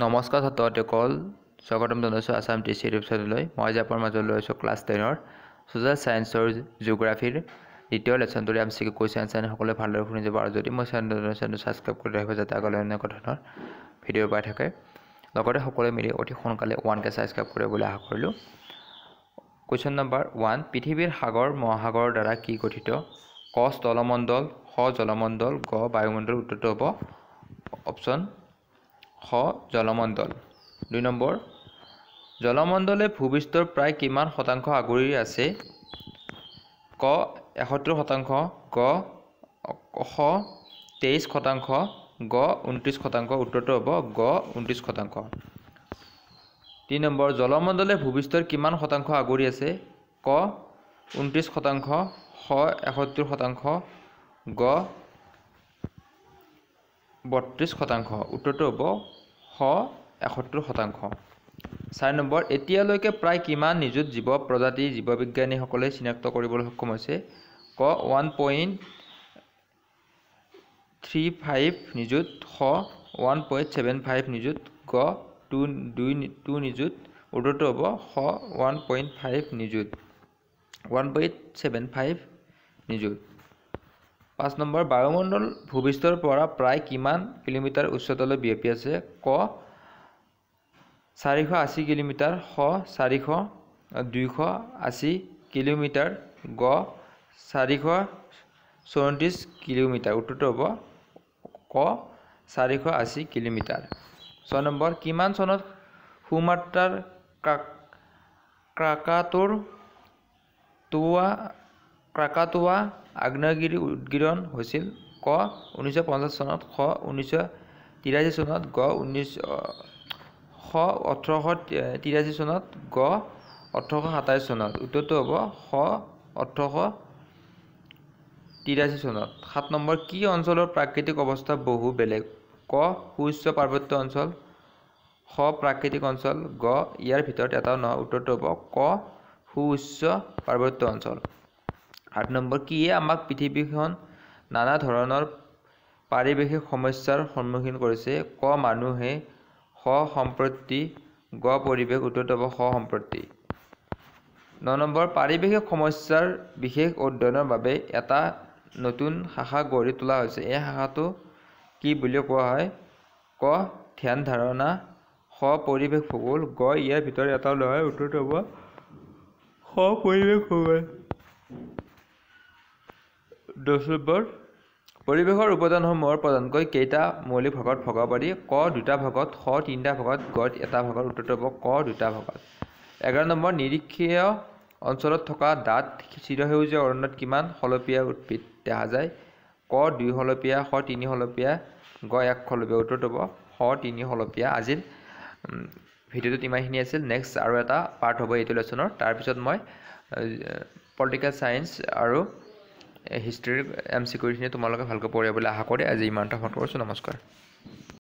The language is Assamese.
নমস্কাৰ ছাত্ৰসকল স্বাগতম জনাইছোঁ আসাম টিচি ইউটিউব চেনেললৈ মই যে আপোনাৰ মাজলৈ লৈছোঁ ক্লাছ 10ৰ সোশ্যাল সায়েন্সৰ জিঅ'গ্ৰাফিৰ দ্বিতীয় লেসনটোৰ এমসিকিউ কুৱেশ্যন আনসাৰ সকলোৱে ভালদৰে শুনি যাব আৰু যদি মই চেনেলটো সাবস্ক্ৰাইব কৰি ৰাখিব যাতে আগলৈ অন্য ধৰণৰ ভিডিঅ' পাই থাকে লগতে সকলোৱে মিলি অতি সোনকালে 1K সাবস্ক্ৰাইব কৰিব বুলি আশা কৰিলোঁ। কুৱেশ্যন নম্বৰ 1 পৃথিৱীৰ সাগৰ মহাসাগৰৰ দ্বাৰা কি গঠিত? ক স্থলমণ্ডল, খ জলমণ্ডল, গ বায়ুমণ্ডল। উত্তৰটো হ'ব অপশ্যন খ জলমণ্ডল। 2 নম্বৰ জলমণ্ডলে ভূপৃষ্ঠৰ প্ৰায় কিমান শতাংশ আগুৰি আছে? ক 71%, গ খ 23%, গ 29%। উত্তৰটো হ'ব গ 29%। 3 নম্বৰ জলমণ্ডলে ভূপৃষ্ঠৰ কিমান শতাংশ আগুৰি আছে? ক 29%, খ 71%, গ 32%। উত্তৰটো হ'ব খ 71%। 4 নম্বৰ এতিয়ালৈকে প্ৰায় কিমান নিযুত জীৱ প্ৰজাতি জীৱবিজ্ঞানীসকলে চিনাক্ত কৰিবলৈ সক্ষম হৈছে? ক 1.35 নিযুত, খ 1.75 নিযুত, গ 2 নিযুত। উত্তৰটো হ'ব খ 1.5 নিযুত 1.75 নিযুত। 5 নম্বৰ বায়ুমণ্ডল ভূপৃষ্ঠৰ পৰা প্ৰায় কিমান কিলোমিটাৰ উচ্চতালৈ বিয়পি আছে? ক 480 কিলোমিটাৰ, খ 280 কিলোমিটাৰ, গ 434 কিলোমিটাৰ। উত্তৰটো হ'ব ক 480 কিলোমিটাৰ। 6 নম্বৰ কিমান চনত সুমাত্ৰাৰ ক্ৰাকাটোৱা আগ্নেয়গিৰি উদগীৰণ হৈছিল? ক 1950 চনত, খ 1983 চনত, গ 1883 চনত, গ 1827 চনত। উত্তৰটো হ'ব খ 1883 চনত। 7 নম্বৰ কি অঞ্চলৰ প্ৰাকৃতিক অৱস্থা বহু বেলেগ? ক সুউচ্চ পাৰ্বত্য অঞ্চল, খ প্ৰাকৃতিক অঞ্চল, গ ইয়াৰ ভিতৰত এটাও নহয়। উত্তৰটো হ'ব ক সুউচ্চ পাৰ্বত্য অঞ্চল। 8 নম্বৰ কিয়ে আমাক পৃথিৱীখন নানা ধৰণৰ পাৰিৱেশিক সমস্যাৰ সন্মুখীন কৰিছে? ক মানুহে, খ সম্প্ৰতি, গ পৰিৱেশ। উত্তৰটো হ'ব খ সম্প্ৰতি। 9 নম্বৰ পাৰিৱেশিক সমস্যাৰ বিশেষ অধ্যয়নৰ বাবে এটা নতুন শাখা গঢ়ি তোলা হৈছে। এই শাখাটো কি বুলি কোৱা হয়? ক ধ্যান ধাৰণা, খ পৰিৱেশ ভূগোল, গ ইয়াৰ ভিতৰত এটাও নহয়। উত্তৰটো হ'ব খ পৰিৱেশ ভূগোল। 10 নম্বৰ পৰিৱেশৰ উপাদানসমূহৰ প্ৰধানকৈ কেইটা মৌলিক ভাগত ভগাব পাৰি? ক 2টা ভাগত, খ 3টা ভাগত, গ 1টা ভাগত। উত্তৰটো হ'ব ক 2টা ভাগত। 11 নম্বৰ নিৰীক্ষীয় অঞ্চলত থকা ডাঠ চিৰসেউজীয়া অৰণ্যত কিমান হলপীয়া উদ্ভিদ দেখা যায়? ক 2 হলপীয়া, খ 3 হলপীয়া, গ 1 হলপীয়া। উত্তৰটো হ'ব খ 3 হলপীয়া। আজিৰ ভিডিঅ'টোত ইমানখিনি আছিল। নেক্সট আৰু এটা পাৰ্ট হ'ব এইটো লেচনৰ। তাৰপিছত মই পলিটিকেল চায়েন্স আৰু হিষ্ট্ৰীৰ এমচিকিউখিনি তোমালোকে ভালকৈ পঢ়িবলৈ আশা কৰি আজি ইমানটা ফোন কৰিছোঁ। নমস্কাৰ।